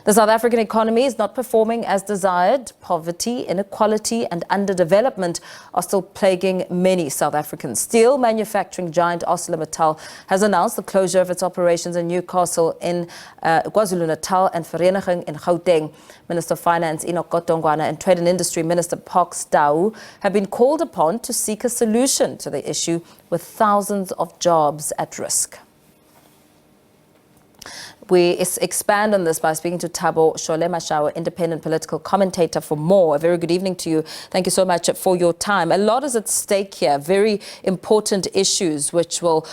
The South African economy is not performing as desired. Poverty, inequality and underdevelopment are still plaguing many South Africans. Steel manufacturing giant ArcelorMittal has announced the closure of its operations in Newcastle in KwaZulu-Natal and Vereeniging in Gauteng. Minister of Finance Enoch Godongwana and Trade and Industry Minister Thabo have been called upon to seek a solution to the issue with thousands of jobs at risk. We expand on this by speaking to Thabo Shole-Mashao, independent political commentator, for more. A very good evening to you. Thank you so much for your time. A lot is at stake here, very important issues which will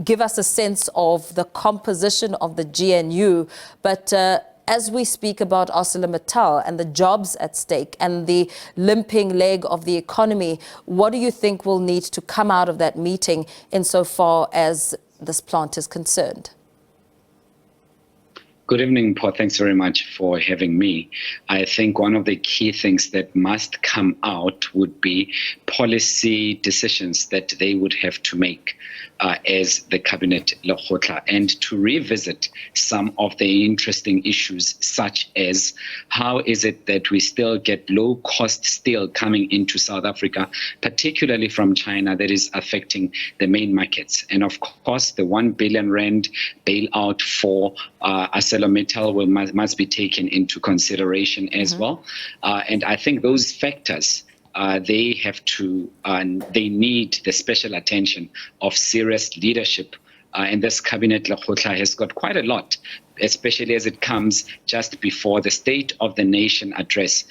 give us a sense of the composition of the GNU. But as we speak about ArcelorMittal and the jobs at stake and the limping leg of the economy, what do you think will need to come out of that meeting insofar as this plant is concerned? Good evening, Paul. Thanks very much for having me. I think one of the key things that must come out would be policy decisions that they would have to make as the cabinet Lekgotla, and to revisit some of the interesting issues, such as how is it that we still get low-cost steel coming into South Africa, particularly from China, that is affecting the main markets. And of course, the 1 billion rand bailout for ArcelorMittal must be taken into consideration as well. And I think those factors, they need the special attention of serious leadership. And this cabinet Lekgotla has got quite a lot, especially as it comes just before the State of the Nation address,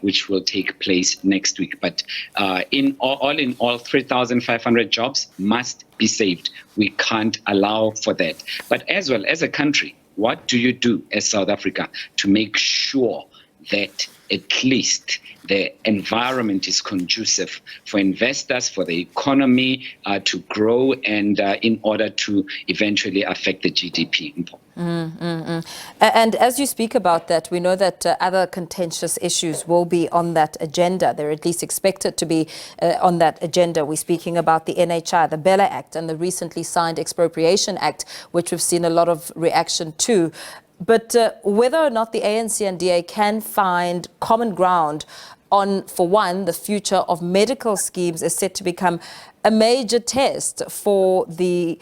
which will take place next week. But in all, 3,500 jobs must be saved. We can't allow for that. But as well as a country, what do you do as South Africa to make sure that at least the environment is conducive for investors, for the economy to grow, and in order to eventually affect the GDP? And as you speak about that, we know that other contentious issues will be on that agenda. They're at least expected to be on that agenda. We're speaking about the NHI, the Bella Act, and the recently signed Expropriation Act, which we've seen a lot of reaction to. But whether or not the ANC and DA can find common ground on, for one, the future of medical schemes is set to become a major test for the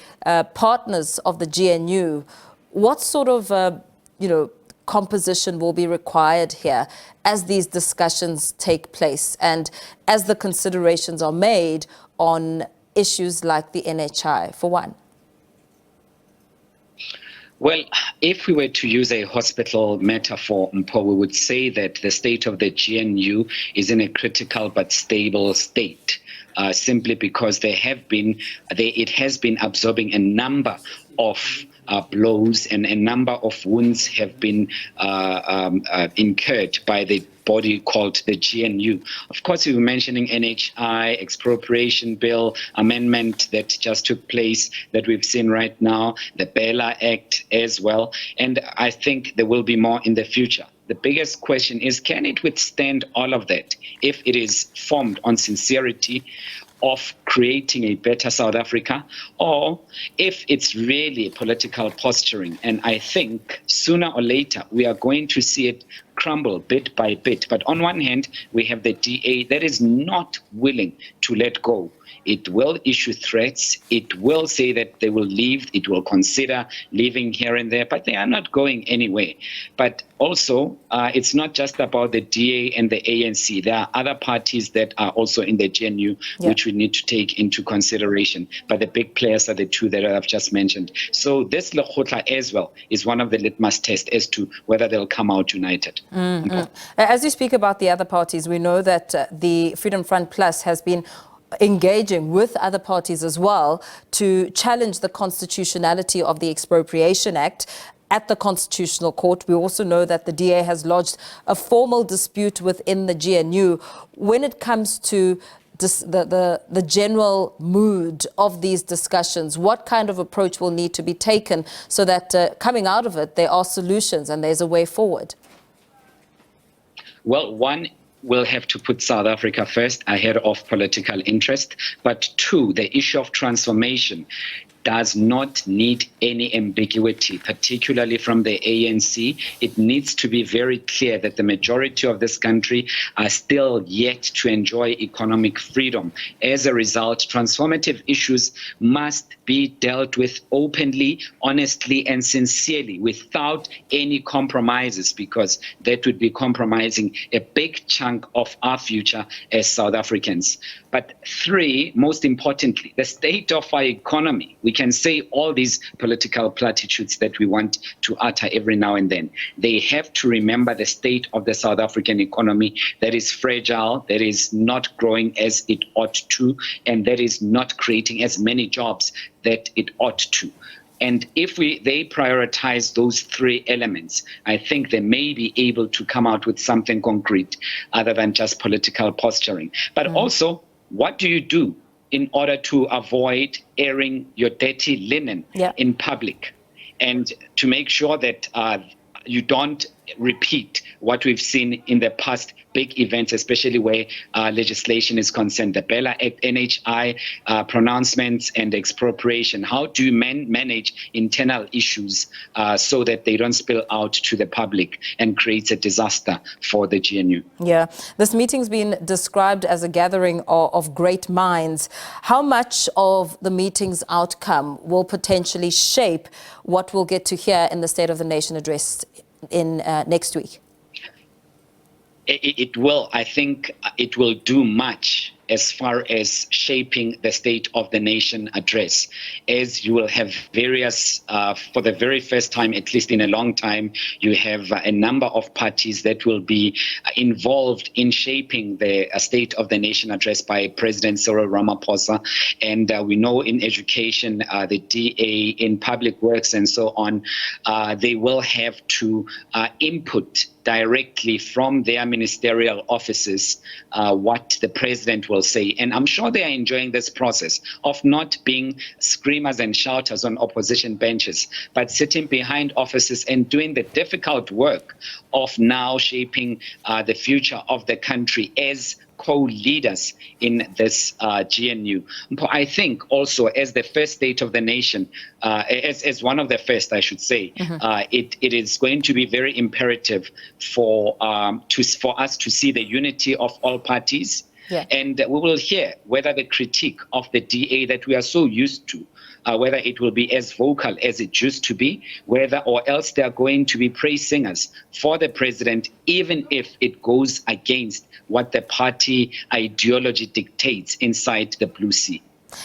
partners of the GNU. What sort of, composition will be required here as these discussions take place and as the considerations are made on issues like the NHI, for one? Well, if we were to use a hospital metaphor, we would say that the state of the GNU is in a critical but stable state, simply because it has been absorbing a number of blows, and a number of wounds have been incurred by the body called the GNU. Of course, we were mentioning NHI, expropriation bill, amendment that just took place that we've seen right now, the Bella Act as well. And I think there will be more in the future. The biggest question is, can it withstand all of that if it is formed on sincerity of creating a better South Africa, or if it's really political posturing? And I think sooner or later we are going to see it crumble bit by bit. But on one hand, we have the DA that is not willing to let go. It will issue threats. It will say that they will leave. It will consider leaving here and there, but they are not going anywhere. But also, it's not just about the DA and the ANC. There are other parties that are also in the GNU, which we need to take into consideration. But the big players are the two that I've just mentioned. So this Lekgotla as well is one of the litmus tests as to whether they'll come out united. As you speak about the other parties, we know that the Freedom Front Plus has been engaging with other parties as well to challenge the constitutionality of the Expropriation Act at the Constitutional Court. We also know that the DA has lodged a formal dispute within the GNU. When it comes to the general mood of these discussions, what kind of approach will need to be taken so that coming out of it, there are solutions and there's a way forward? Well, one, we'll have to put South Africa first ahead of political interest. But two, the issue of transformation. does not need any ambiguity, particularly from the ANC. It needs to be very clear that the majority of this country are still yet to enjoy economic freedom. As a result, transformative issues must be dealt with openly, honestly, and sincerely, without any compromises, because that would be compromising a big chunk of our future as South Africans. But three, most importantly, the state of our economy. We can say all these political platitudes that we want to utter every now and then. They have to remember the state of the South African economy that is fragile, that is not growing as it ought to, and that is not creating as many jobs that it ought to. And if they prioritize those three elements, I think they may be able to come out with something concrete other than just political posturing. But also, what do you do in order to avoid airing your dirty linen in public, and to make sure that you don't repeat what we've seen in the past big events, especially where legislation is concerned, the Bella Act, NHI pronouncements and expropriation? How do you manage internal issues so that they don't spill out to the public and create a disaster for the GNU? Yeah, this meeting's been described as a gathering of great minds. How much of the meeting's outcome will potentially shape what we'll get to hear in the State of the Nation address in next week? It will. I think it will do much as far as shaping the State of the Nation address, as you will have various, for the very first time, at least in a long time, you have a number of parties that will be involved in shaping the State of the Nation address by President Cyril Ramaphosa. And we know in education, the DA, in public works and so on, they will have to input directly from their ministerial offices what the president will say. And I'm sure they are enjoying this process of not being screamers and shouters on opposition benches, but sitting behind offices and doing the difficult work of now shaping the future of the country as co-leaders in this GNU. I think also as the first State of the Nation, as one of the first, I should say, it is going to be very imperative for us to see the unity of all parties. And we will hear whether the critique of the DA that we are so used to, whether it will be as vocal as it used to be, whether or else they are going to be praise singers for the president, even if it goes against what the party ideology dictates inside the Blue Sea.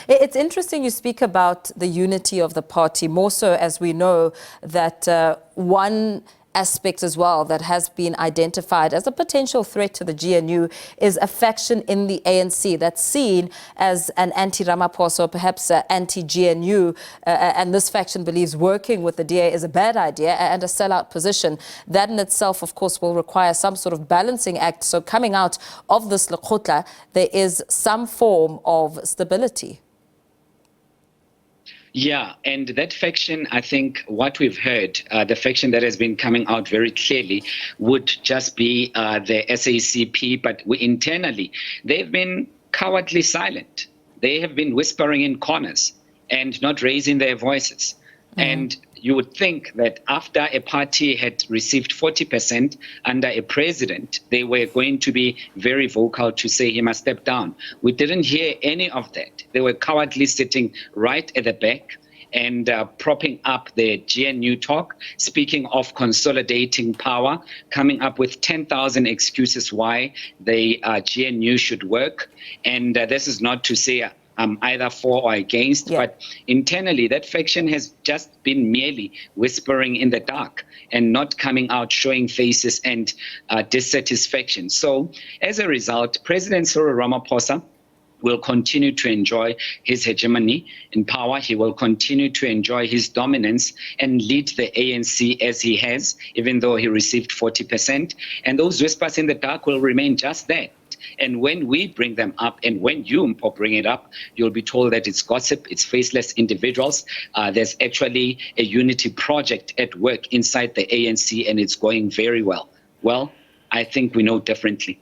It's interesting you speak about the unity of the party, more so as we know that one aspect as well that has been identified as a potential threat to the GNU is a faction in the ANC that's seen as an anti-Ramaphosa or perhaps anti-GNU, and this faction believes working with the DA is a bad idea and a sellout position. That in itself, of course, will require some sort of balancing act. So coming out of this Lekgotla, there is some form of stability. Yeah, and that faction, I think what we've heard, the faction that has been coming out very clearly would just be the SACP, but internally, they've been cowardly silent. They have been whispering in corners and not raising their voices. And you would think that after a party had received 40% under a president, they were going to be very vocal to say he must step down. We didn't hear any of that. They were cowardly sitting right at the back and propping up the GNU talk, speaking of consolidating power, coming up with 10,000 excuses why the GNU should work. And this is not to say either for or against, but internally that faction has just been merely whispering in the dark and not coming out showing faces and dissatisfaction. So as a result, President Cyril Ramaphosa will continue to enjoy his hegemony in power. He will continue to enjoy his dominance and lead the ANC as he has, even though he received 40%. And those whispers in the dark will remain just that. And when we bring them up, and when you, Mpo, bring it up, you'll be told that it's gossip, it's faceless individuals. There's actually a unity project at work inside the ANC, and it's going very well. Well, I think we know differently.